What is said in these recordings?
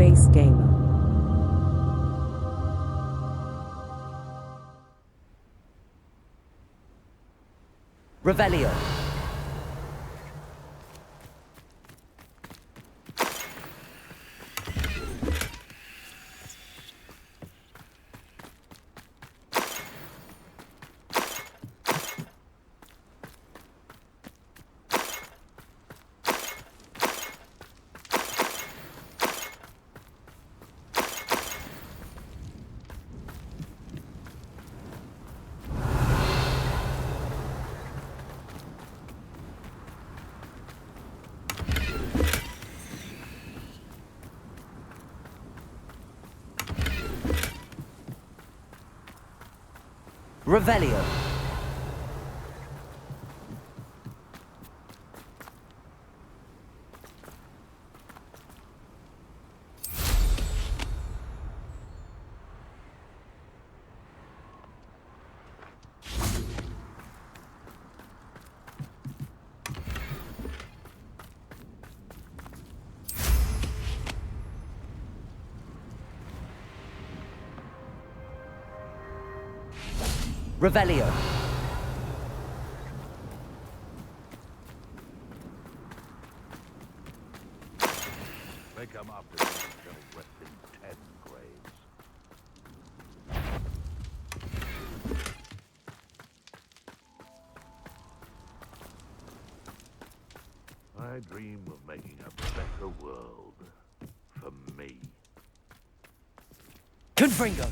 Space Gamer. Revelio. Revelio. Revelio. They come after me until rest in 10 graves. I dream of making a better world for me. Confringo.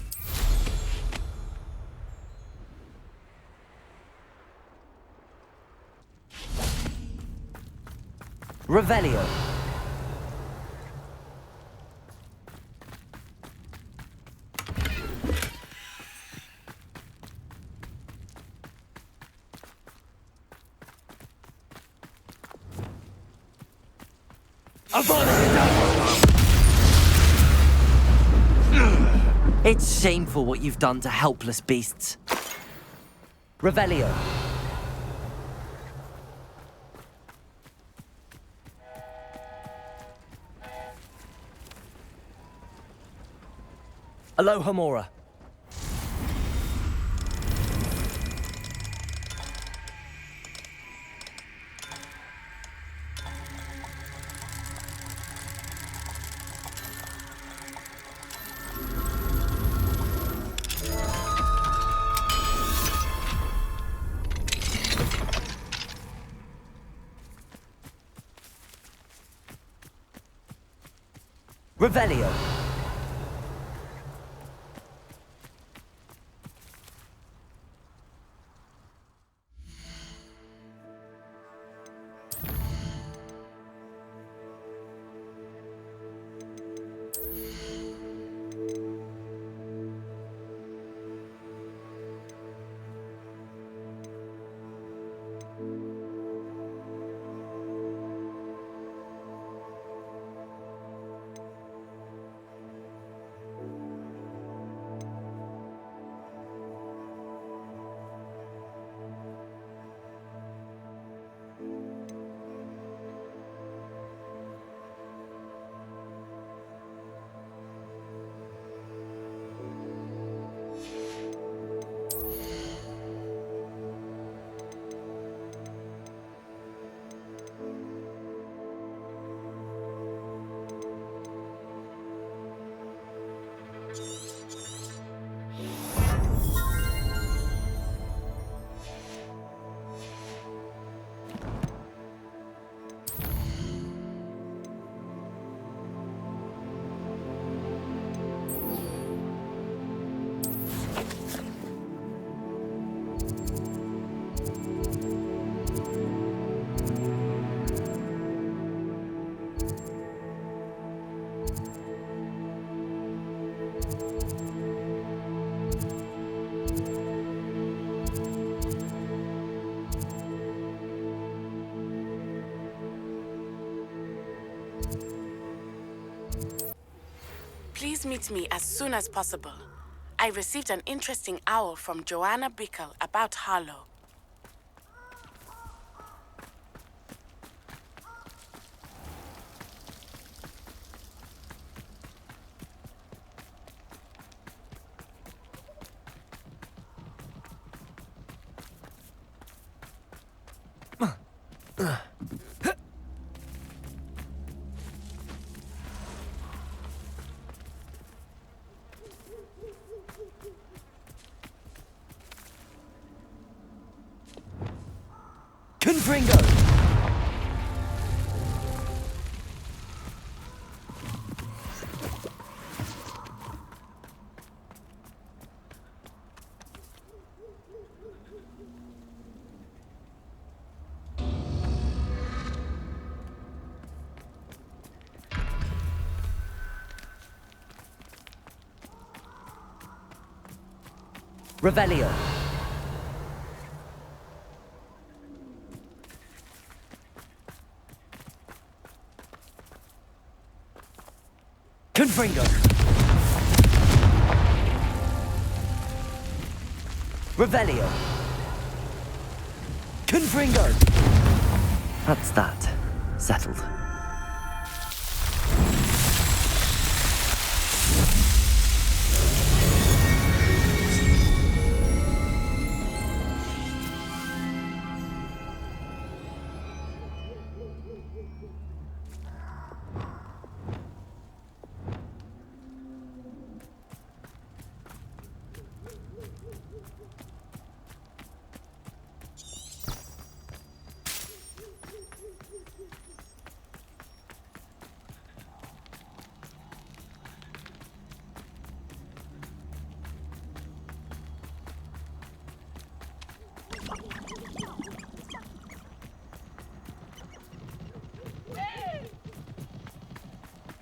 Revelio. It's shameful what you've done to helpless beasts. Revelio. Alohomora. Revelio. Please meet me as soon as possible. I received an interesting owl from Joanna Bickle about Harlow. Confringo! Revelio. Confringo. Revelio. Confringo. That's that. Settled.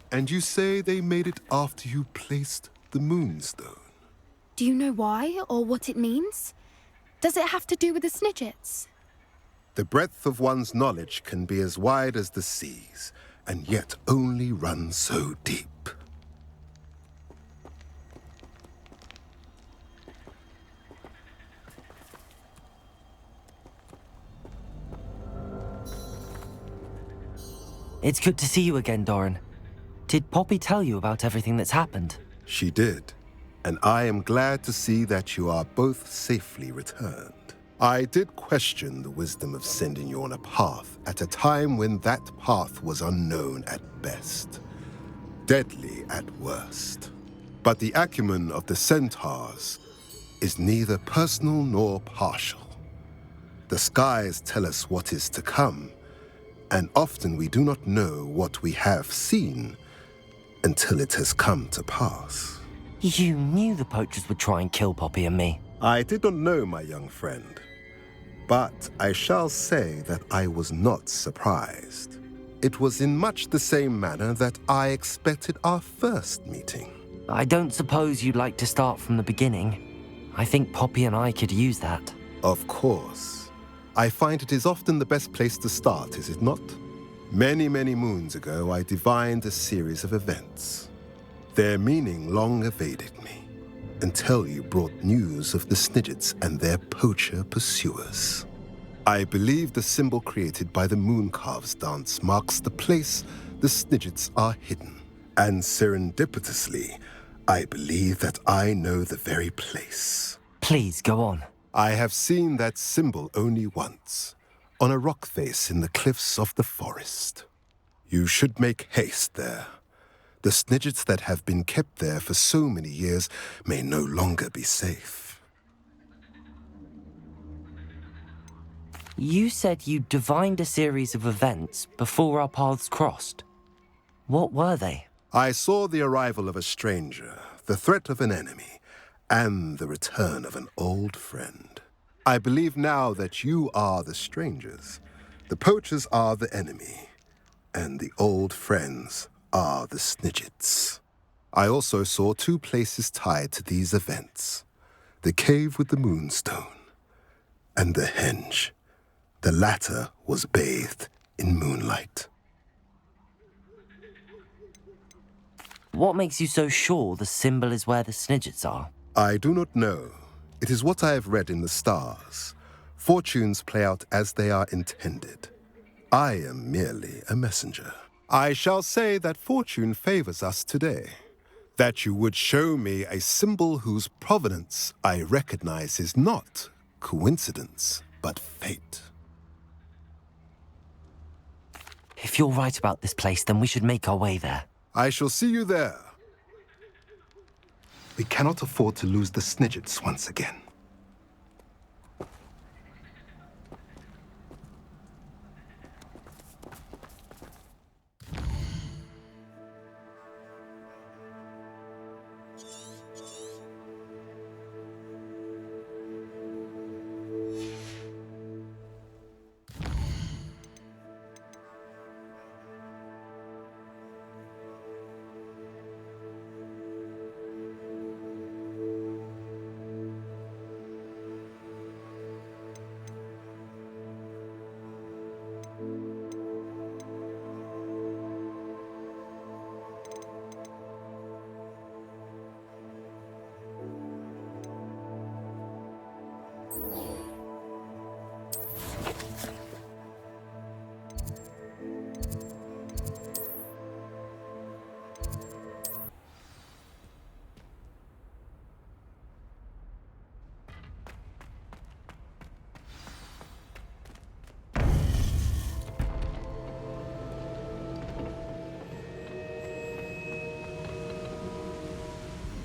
And you say they made it after you placed the Moonstone? Do you know why or what it means? Does it have to do with the Snidgets? The breadth of one's knowledge can be as wide as the seas, and yet only run so deep. It's good to see you again, Doran. Did Poppy tell you about everything that's happened? She did, and I am glad to see that you are both safely returned. I did question the wisdom of sending you on a path at a time when that path was unknown at best, deadly at worst. But the acumen of the centaurs is neither personal nor partial. The skies tell us what is to come, and often we do not know what we have seen until it has come to pass. You knew the poachers would try and kill Poppy and me. I did not know, my young friend, but I shall say that I was not surprised. It was in much the same manner that I expected our first meeting. I don't suppose you'd like to start from the beginning. I think Poppy and I could use that. Of course. I find it is often the best place to start, is it not? Many, many moons ago, I divined a series of events. Their meaning long evaded me, until you brought news of the Snidgets and their poacher pursuers. I believe the symbol created by the Mooncalves dance marks the place the Snidgets are hidden. And serendipitously, I believe that I know the very place. Please, go on. I have seen that symbol only once, on a rock face in the cliffs of the forest. You should make haste there. The Snidgets that have been kept there for so many years may no longer be safe. You said you divined a series of events before our paths crossed. What were they? I saw the arrival of a stranger, the threat of an enemy, and the return of an old friend. I believe now that you are the strangers, the poachers are the enemy, and the old friends are the Snidgets. I also saw two places tied to these events: the cave with the Moonstone and the henge. The latter was bathed in moonlight. What makes you so sure the symbol is where the Snidgets are? I do not know. It is what I have read in the stars. Fortunes play out as they are intended. I am merely a messenger. I shall say that fortune favors us today. That you would show me a symbol whose provenance I recognize is not coincidence, but fate. If you're right about this place, then we should make our way there. I shall see you there. We cannot afford to lose the Snidgets once again.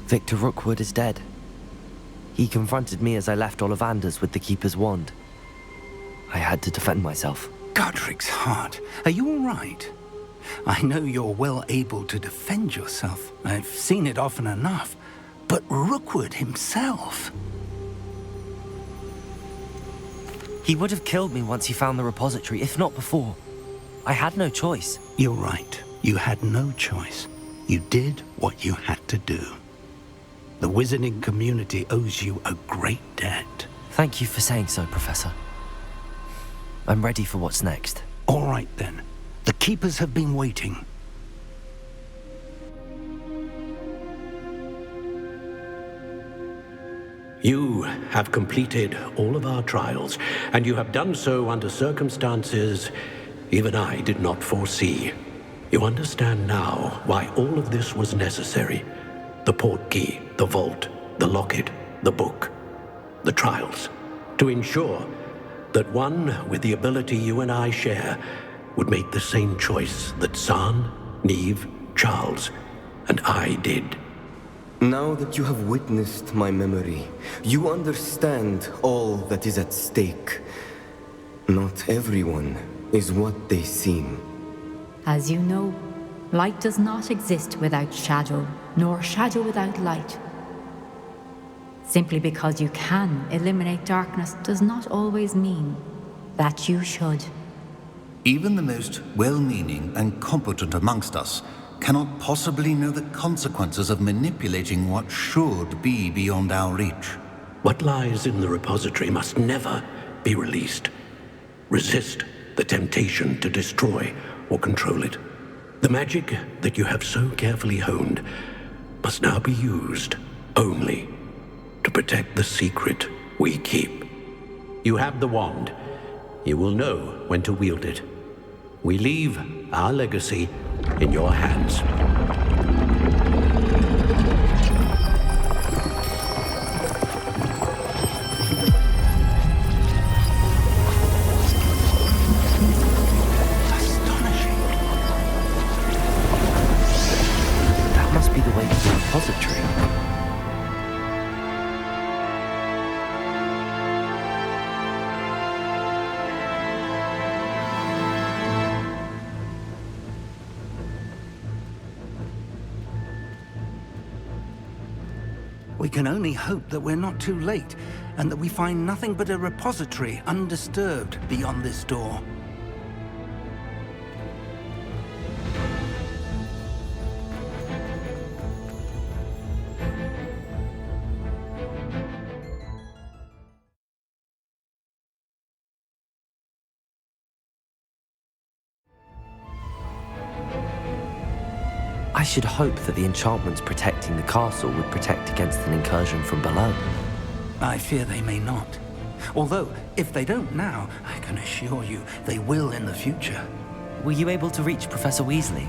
Victor Rookwood is dead. He confronted me as I left Ollivander's with the Keeper's wand. I had to defend myself. Godric's heart, are you all right? I know you're well able to defend yourself. I've seen it often enough. But Rookwood himself... He would have killed me once he found the repository, if not before. I had no choice. You're right. You had no choice. You did what you had to do. The wizarding community owes you a great debt. Thank you for saying so, Professor. I'm ready for what's next. All right, then. The Keepers have been waiting. You have completed all of our trials, and you have done so under circumstances even I did not foresee. You understand now why all of this was necessary. The portkey, the vault, the locket, the book, the trials. To ensure that one with the ability you and I share would make the same choice that San, Neve, Charles, and I did. Now that you have witnessed my memory, you understand all that is at stake. Not everyone is what they seem. As you know, light does not exist without shadow, nor shadow without light. Simply because you can eliminate darkness does not always mean that you should. Even the most well-meaning and competent amongst us cannot possibly know the consequences of manipulating what should be beyond our reach. What lies in the repository must never be released. Resist the temptation to destroy or control it. The magic that you have so carefully honed must now be used only to protect the secret we keep. You have the wand. You will know when to wield it. We leave our legacy in your hands. Astonishing. That must be the way to the repository. We can only hope that we're not too late, and that we find nothing but a repository undisturbed beyond this door. I should hope that the enchantments protecting the castle would protect against an incursion from below. I fear they may not. Although, if they don't now, I can assure you they will in the future. Were you able to reach Professor Weasley?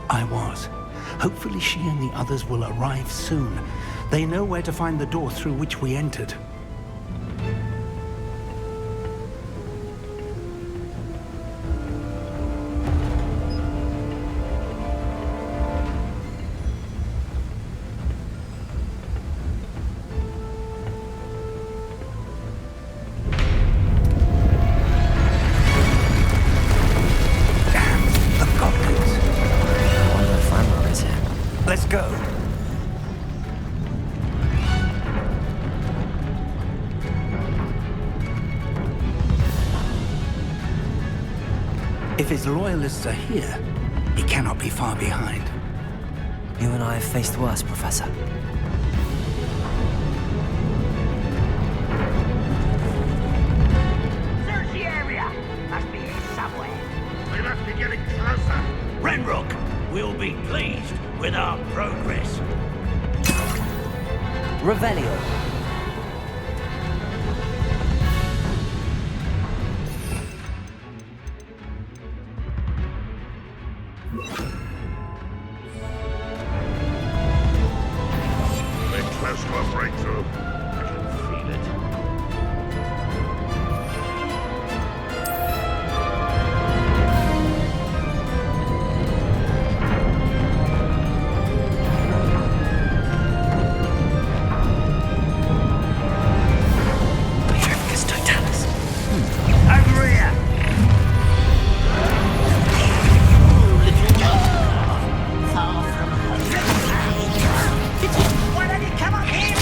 I was. Hopefully she and the others will arrive soon. They know where to find the door through which we entered. Let's go. If his loyalists are here, he cannot be far behind. You and I have faced worse, Professor. Search the area! Must be here somewhere. We must be getting closer. Ranrok will be pleased with our progress. Revelio. We're close to a breakthrough. I can feel it. Petrificus Totalis. Over here! Far from home. Why don't you come up here?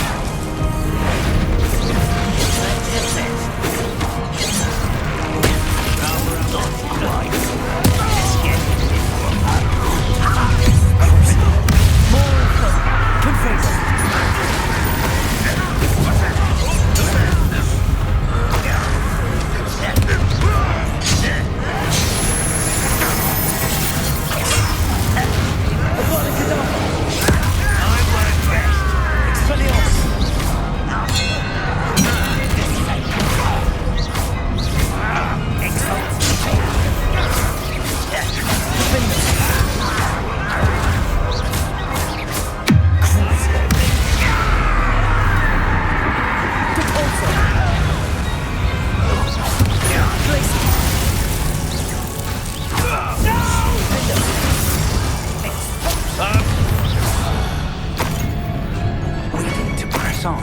We need to press on.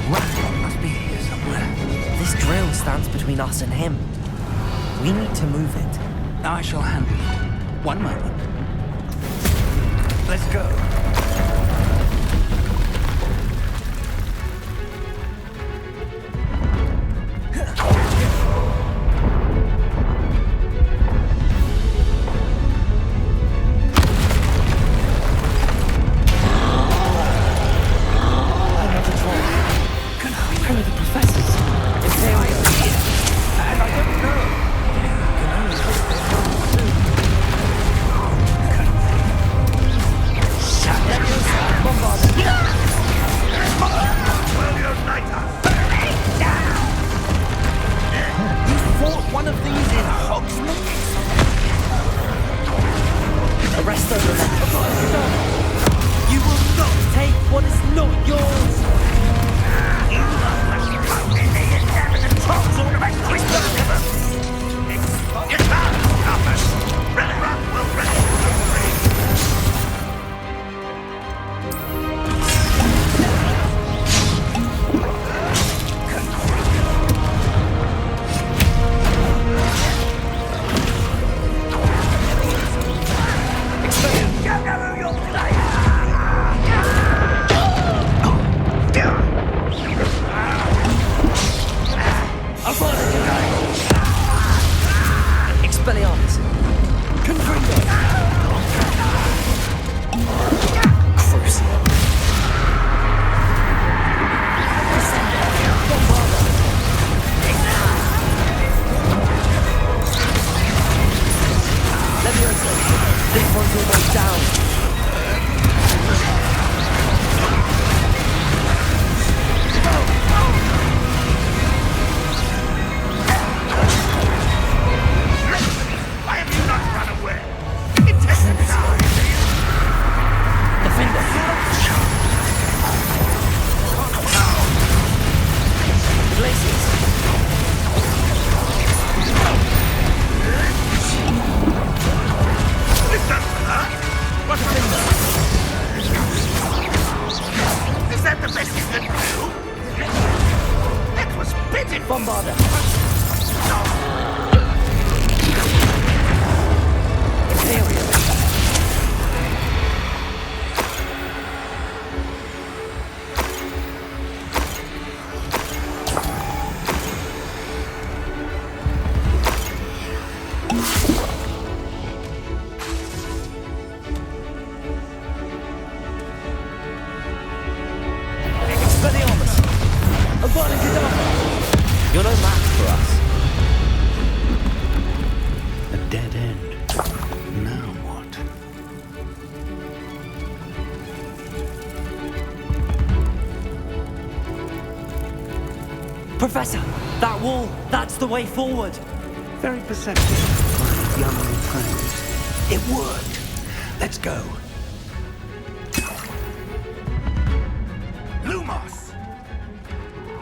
Ranrok must be here somewhere. This drill stands between us and him. We need to move it. I shall handle it. One moment. Let's go. Where are the professors? If they are here, And I don't know. Can only hope they're not soon. Will unite us! You fought one of these in Hogsmeade? Arrest them. You will not take what is not yours. You must come in here and have the trolls all about crystal river! You can't stop us! Ranrok will rescue you! Expelliarmus. Confringo. Crucial. Leviosa. This one's almost down. Why have you not run away? It takes some time, do you? Defender. Glaciers. This doesn't hurt! What's the Is that the best you can do? That was pitiful! Bombarder. Imperial. You're no match for us. A dead end. Now what? Professor, that wall, that's the way forward. Very perceptive, my young friend. It worked. Let's go. Lumos!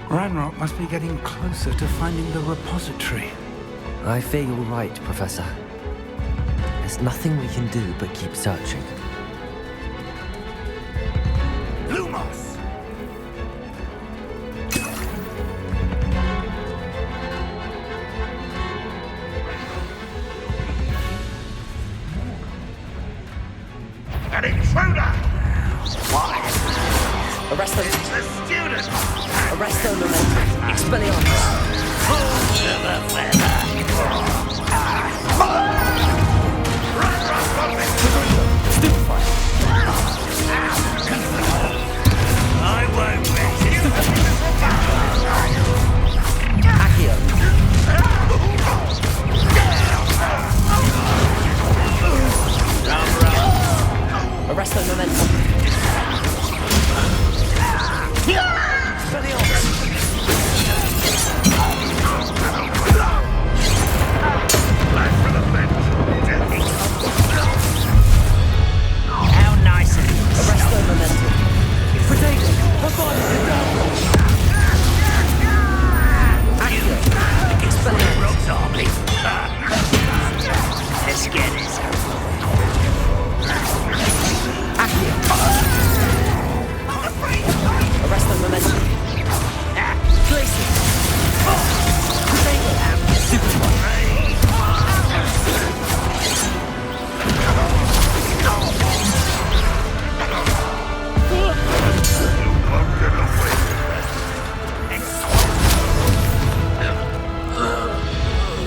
Ranrok must be getting closer to finding the repository. I fear you're right, Professor. There's nothing we can do but keep searching. Lumos! An intruder! What? Arrest them. It's the student! Arrest them, Expelliarmus. To the feather! Stupefy. I won't rest you! Accio. Arrest them, Momentum. Expelliarmus. How nice of you. Arrest them, Momentum. Potato. Bombard the ground. Accio. Expelliarmus. Rogue's army. Let's get this over. Accio. Arrest them, Momentum. Glacier. Potato. Superfly.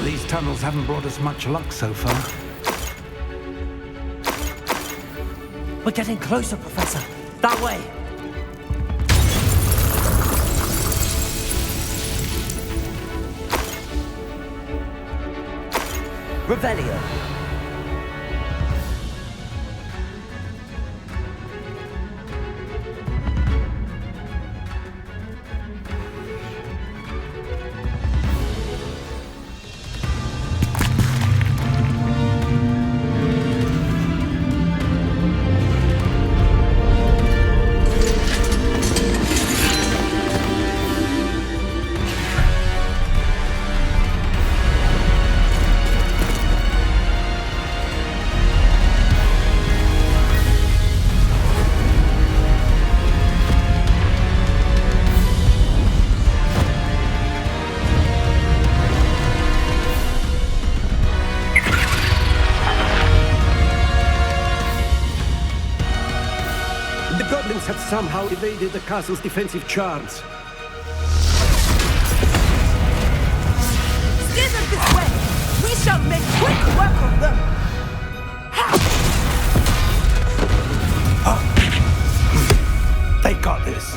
These tunnels haven't brought us much luck so far. We're getting closer, Professor. That way. Revelio. The goblins have somehow evaded the castle's defensive charms. Scissor this way! We shall make quick work of them! They got this.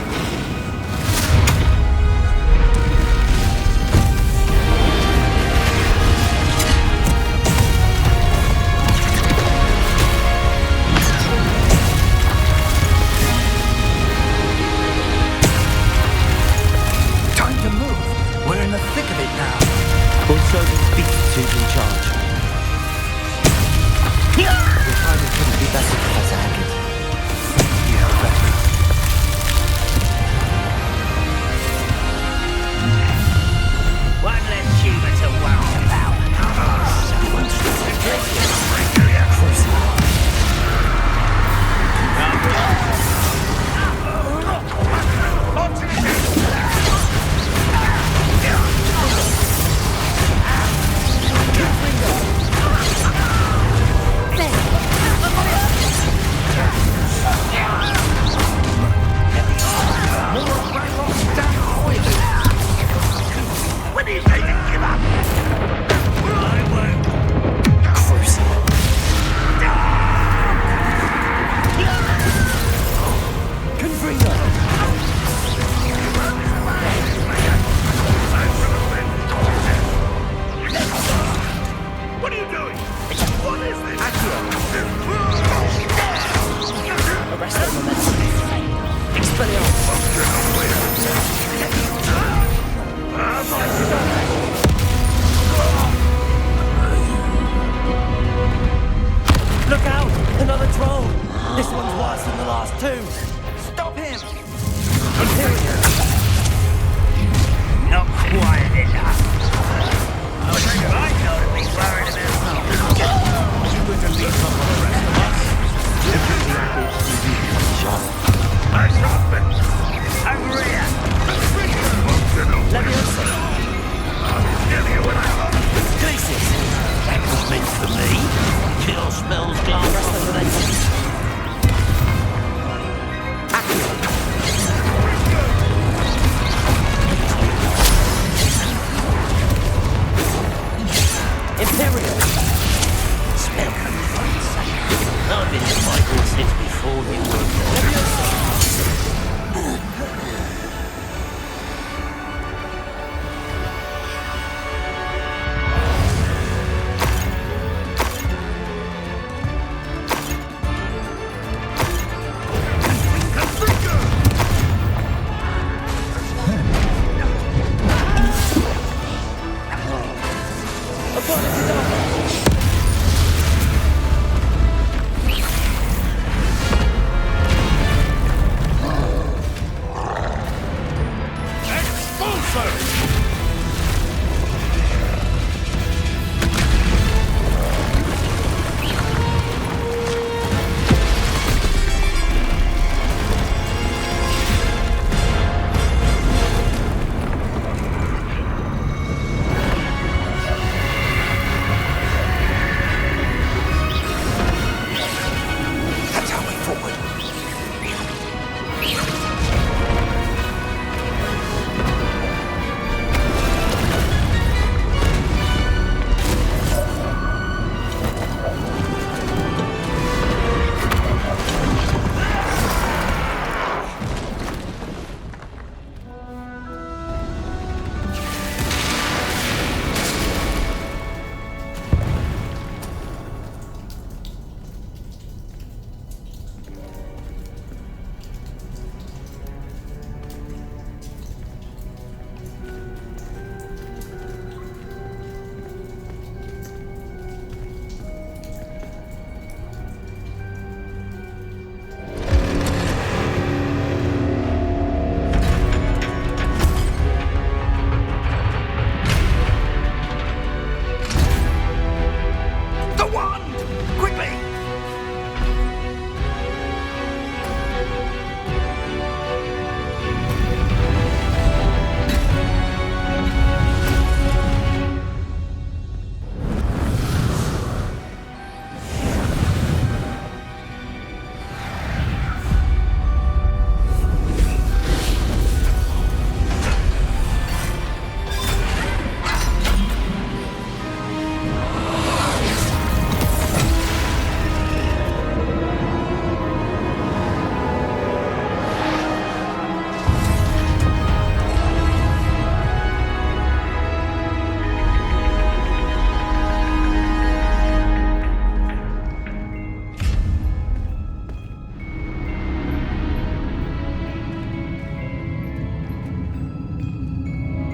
Time to move. We're in the thick of it now. We'll show these beasts who's in charge. Your timing couldn't be better, Professor Hackett. Yeah, better. worse than the last two. Stop him! Imperial. Not quiet enough. I know to be worried about. You going to leave some for the rest of us? Everything I did to you, Sean. My husband! Over here! Let me answer. I'll kill you when I want. Glacis. That was meant for me. Kill smells glass. Press the momentum. Imperial. Smell complaints. I've been fighting since before you were born.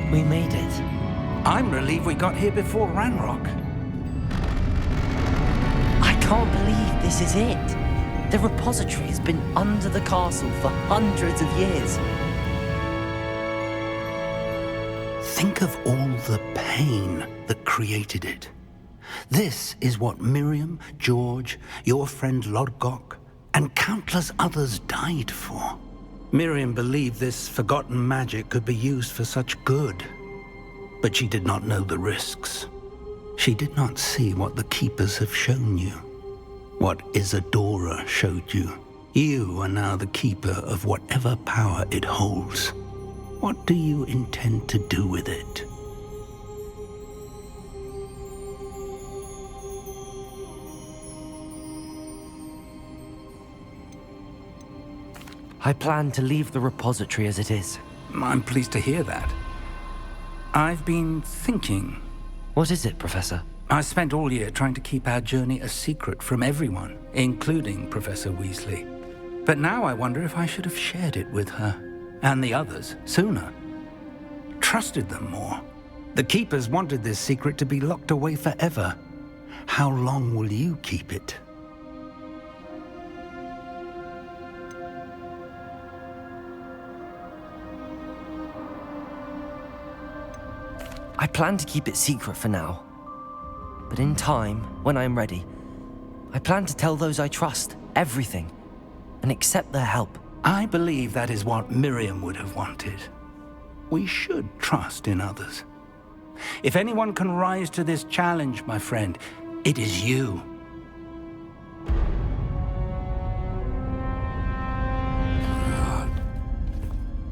We made it. I'm relieved we got here before Ranrok. I can't believe this is it. The repository has been under the castle for hundreds of years. Think of all the pain that created it. This is what Miriam, George, your friend Lodgok, and countless others died for. Miriam believed this forgotten magic could be used for such good, but she did not know the risks. She did not see what the Keepers have shown you, what Isadora showed you. You are now the Keeper of whatever power it holds. What do you intend to do with it? I plan to leave the repository as it is. I'm pleased to hear that. I've been thinking. What is it, Professor? I spent all year trying to keep our journey a secret from everyone, including Professor Weasley. But now I wonder if I should have shared it with her, and the others, sooner. Trusted them more. The Keepers wanted this secret to be locked away forever. How long will you keep it? I plan to keep it secret for now. But in time, when I am ready, I plan to tell those I trust everything and accept their help. I believe that is what Miriam would have wanted. We should trust in others. If anyone can rise to this challenge, my friend, it is you.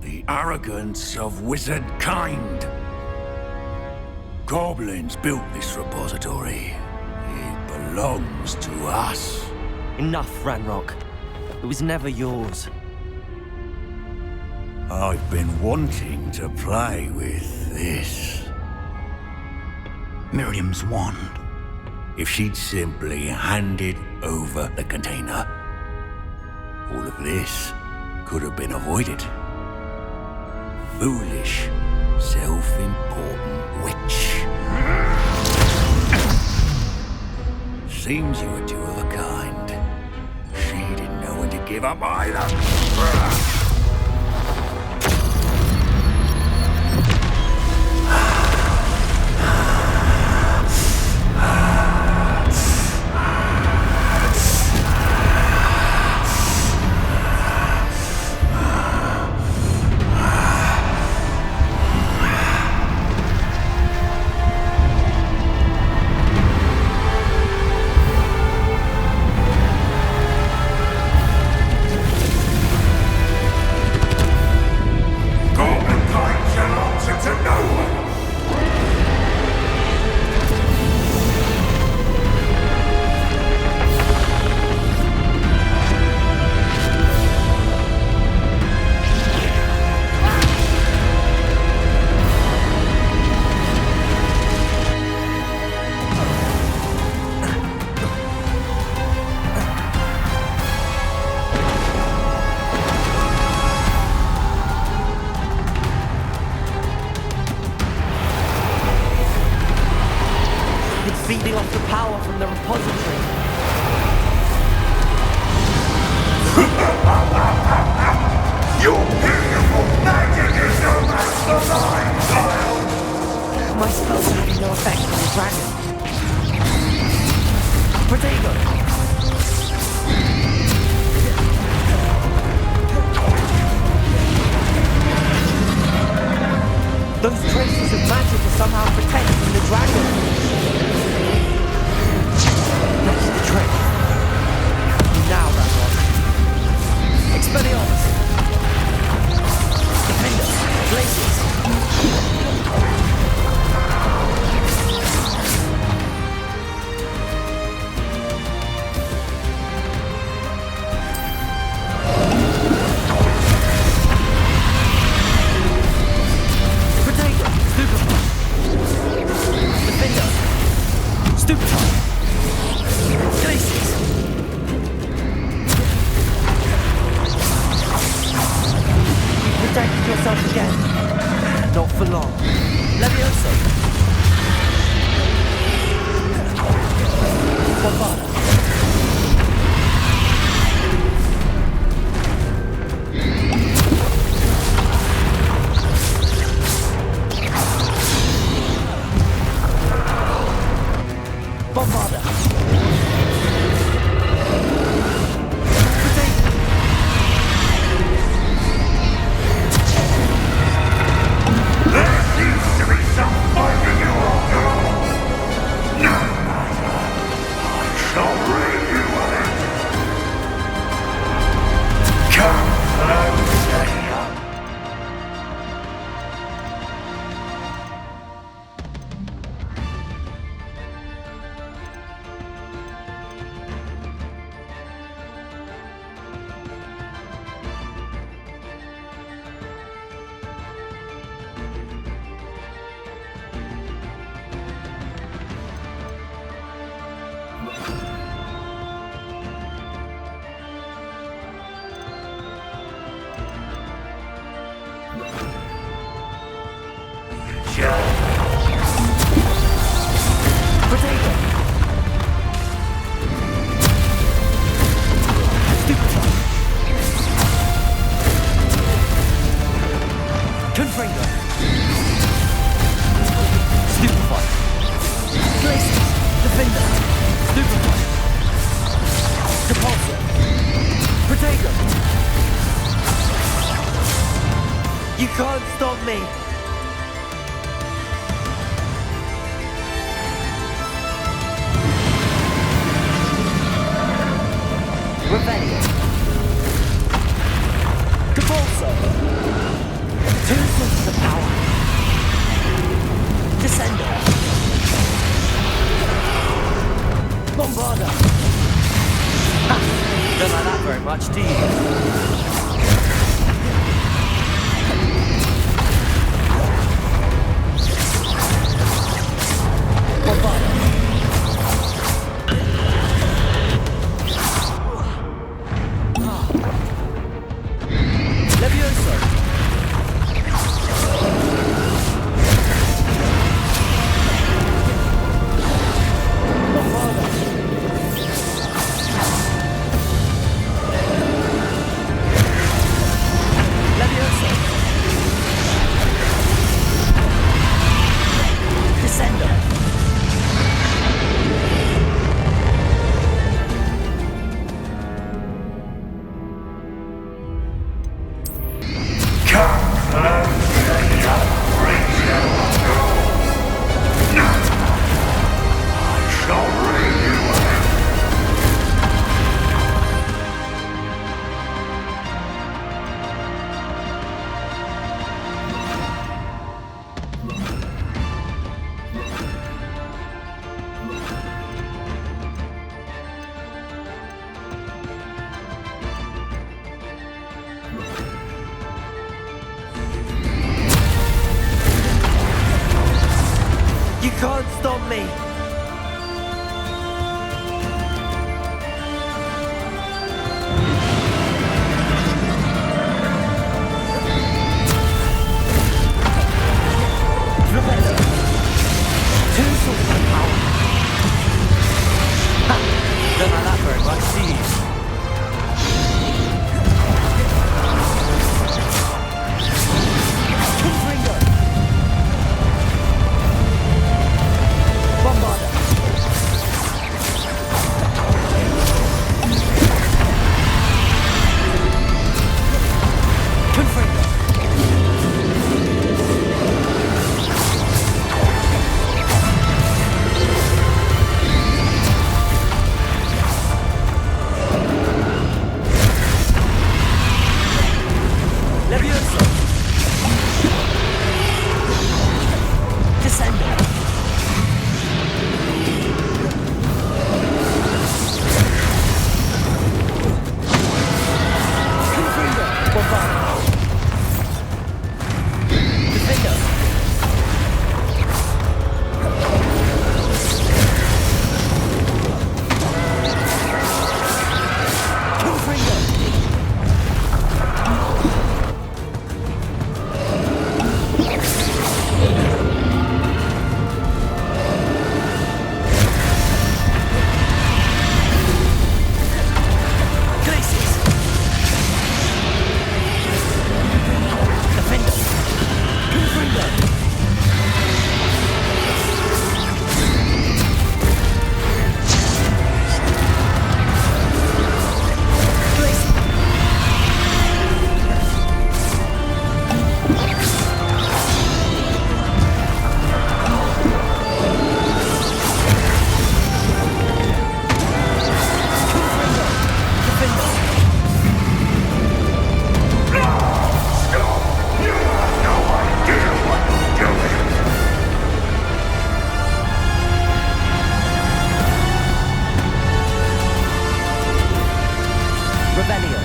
The arrogance of wizard kind. Goblins built this repository. It belongs to us. Enough, Ranrok. It was never yours. I've been wanting to play with this. Miriam's wand. If she'd simply handed over the container, all of this could have been avoided. Foolish, self-important witch. Seems you were two of a kind. She didn't know when to give up either. Feeding off the power from the repository. Your beautiful magic is no match for mine, child! My spells are having no effect on the dragon. Protego! Those traces of magic are somehow protecting the dragon. That's the trick. Now, Ranrok. Expelliarmus. Defender. Glaciers. Protego. Stupefy. You can't stop me! Revelio. Capulso. Two sources of power. Descendo. Bombarda. Ha! Don't like that very much, do you? Bombarda. Levioso. Bombarda. Levioso. Descendo. You can't stop me! Revelio. Two sources of power. Ha! Don't like that very much, do you? Confringo. Bombarda. Confringo. Levioso. Descendo. Confringo. Bombarda. Defendo. Confringo. Glaciers. Defender. Confringo. Glacier. Revelio.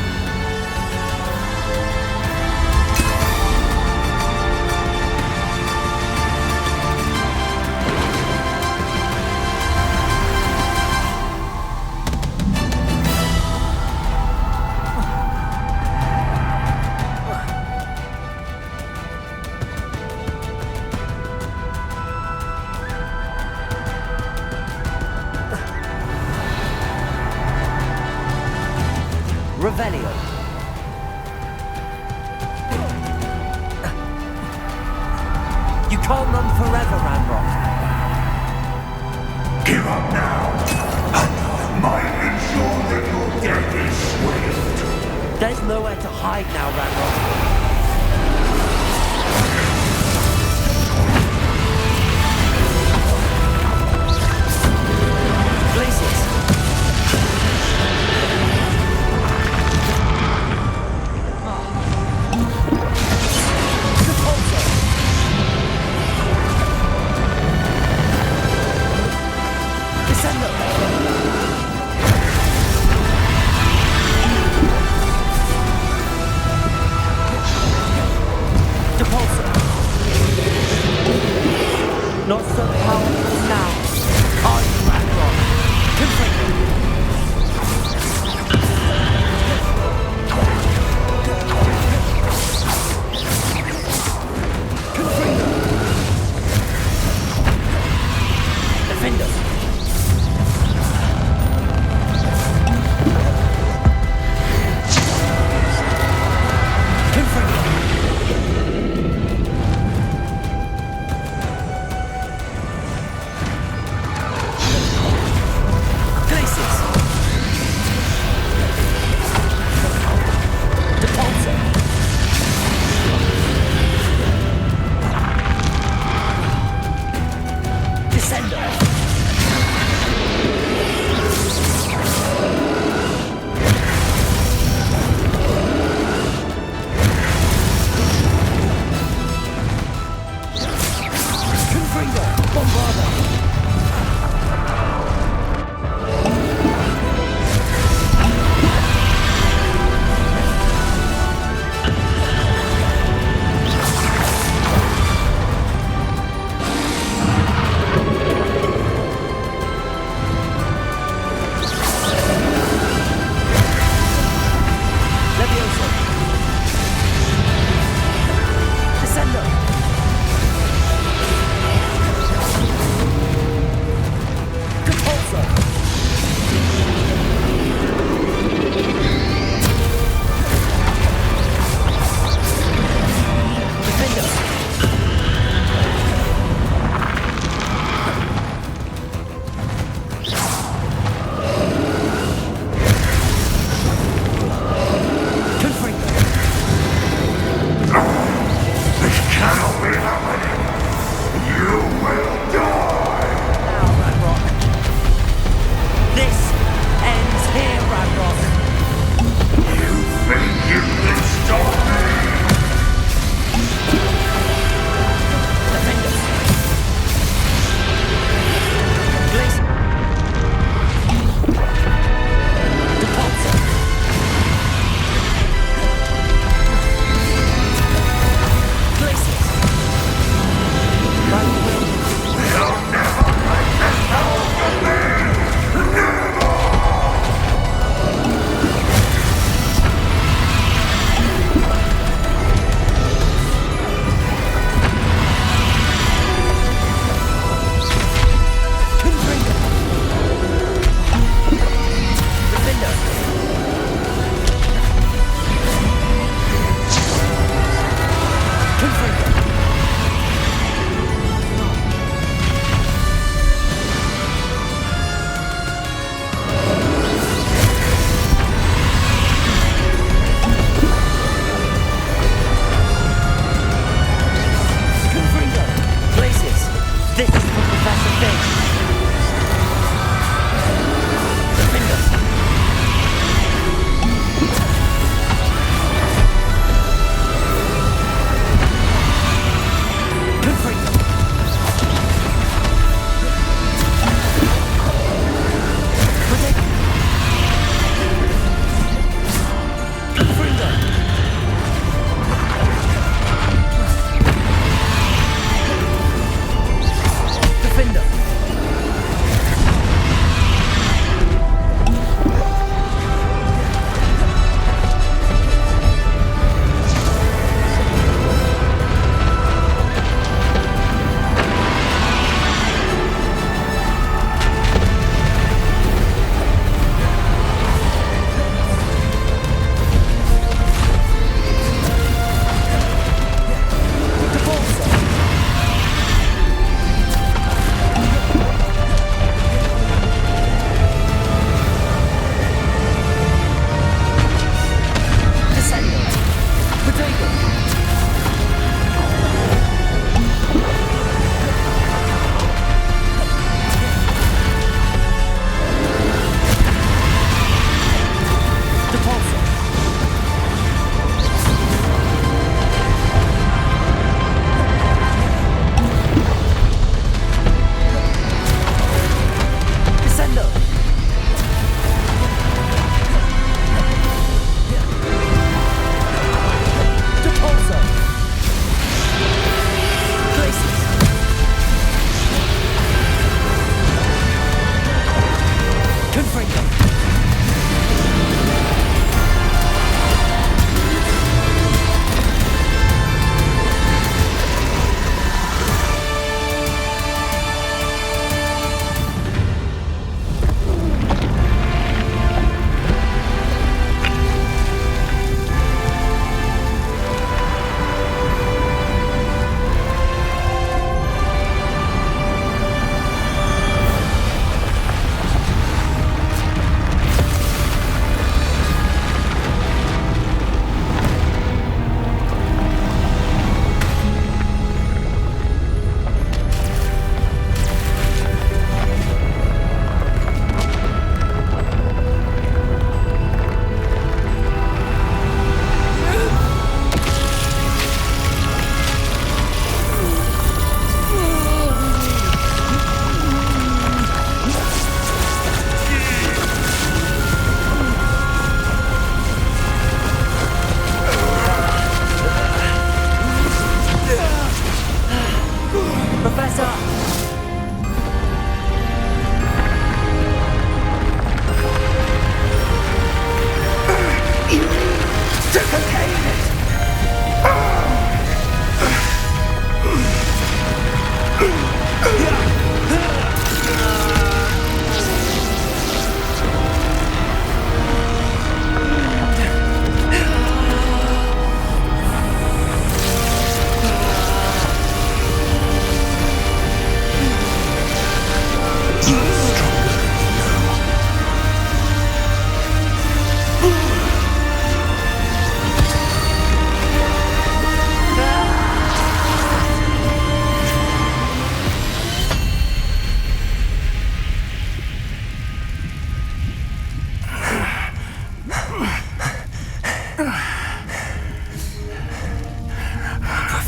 Revelio. You can't run forever, Ranrok. Give up now, and I might ensure that your death is swift. There's nowhere to hide now, Ranrok.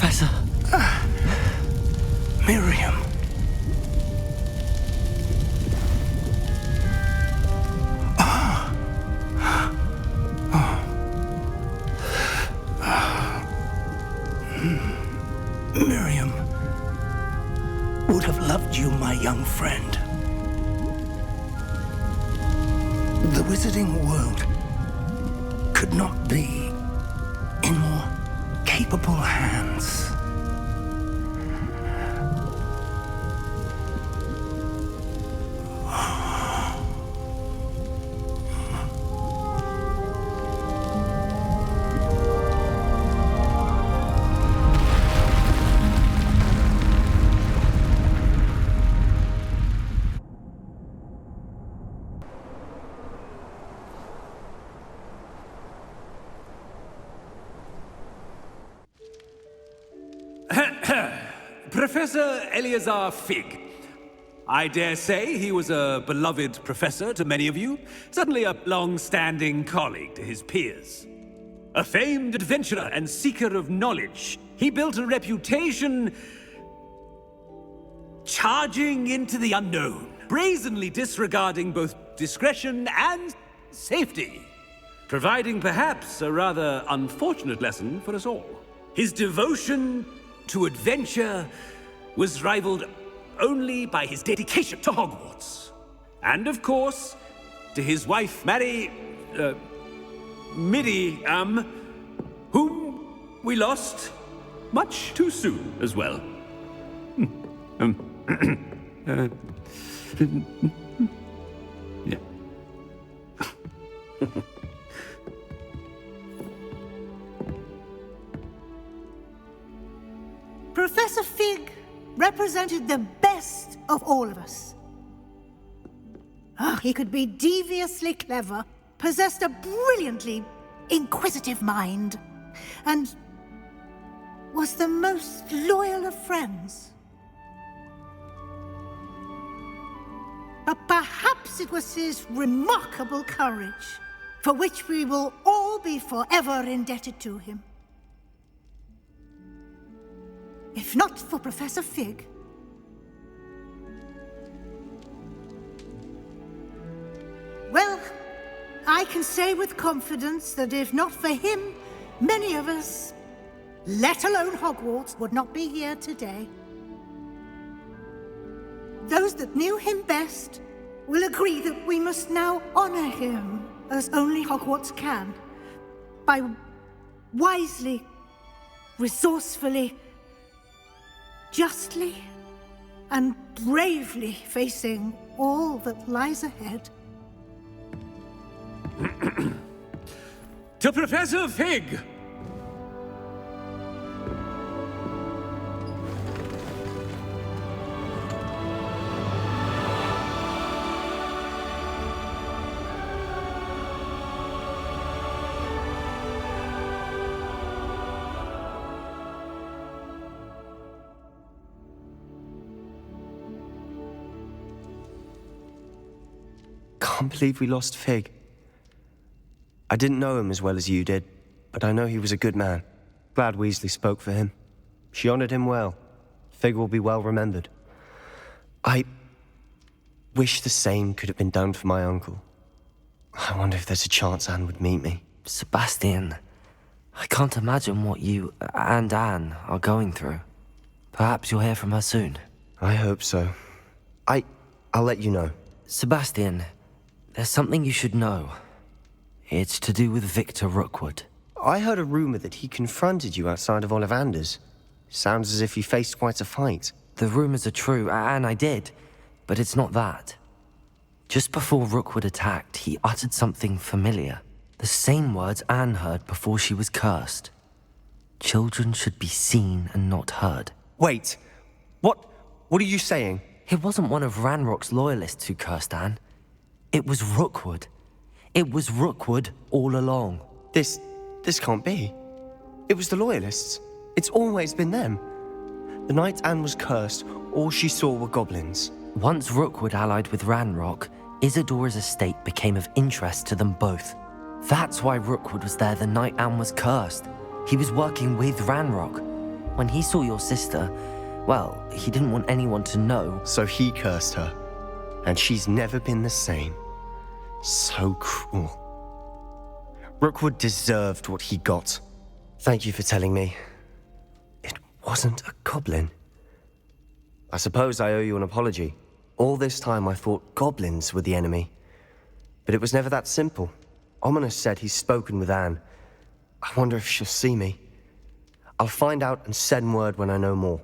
Professor. Miriam. Miriam would have loved you, my young friend. The wizarding world could not be in more capable hands. Professor Eleazar Fig. I dare say he was a beloved professor to many of you, certainly a long-standing colleague to his peers. A famed adventurer and seeker of knowledge, he built a reputation charging into the unknown, brazenly disregarding both discretion and safety, providing perhaps a rather unfortunate lesson for us all. His devotion to adventure was rivaled only by his dedication to Hogwarts. And of course, to his wife, Midi, whom we lost much too soon as well. Yeah. Professor Fig represented the best of all of us. He could be deviously clever, possessed a brilliantly inquisitive mind, and was the most loyal of friends. But perhaps it was his remarkable courage, for which we will all be forever indebted to him. If not for Professor Fig, well, I can say with confidence that if not for him, many of us, let alone Hogwarts, would not be here today. Those that knew him best will agree that we must now honor him as only Hogwarts can, by wisely, resourcefully, justly and bravely facing all that lies ahead. To Professor Fig! Can't believe we lost Fig. I didn't know him as well as you did, but I know he was a good man. Glad Weasley spoke for him. She honored him well. Fig will be well remembered. I wish the same could have been done for my uncle. I wonder if there's a chance Anne would meet me. Sebastian, I can't imagine what you and Anne are going through. Perhaps you'll hear from her soon. I hope so. I'll let you know. Sebastian, there's something you should know. It's to do with Victor Rookwood. I heard a rumor that he confronted you outside of Ollivander's. Sounds as if you faced quite a fight. The rumors are true, and I did, but it's not that. Just before Rookwood attacked, he uttered something familiar. The same words Anne heard before she was cursed. Children should be seen and not heard. Wait, what are you saying? It wasn't one of Ranrock's loyalists who cursed Anne. It was Rookwood. It was Rookwood all along. This can't be. It was the loyalists. It's always been them. The night Anne was cursed, all she saw were goblins. Once Rookwood allied with Ranrock, Isadora's estate became of interest to them both. That's why Rookwood was there the night Anne was cursed. He was working with Ranrock. When he saw your sister, well, he didn't want anyone to know. So he cursed her. And she's never been the same. So cruel. Rookwood deserved what he got. Thank you for telling me. It wasn't a goblin. I suppose I owe you an apology. All this time I thought goblins were the enemy. But it was never that simple. Ominous said he's spoken with Anne. I wonder if she'll see me. I'll find out and send word when I know more.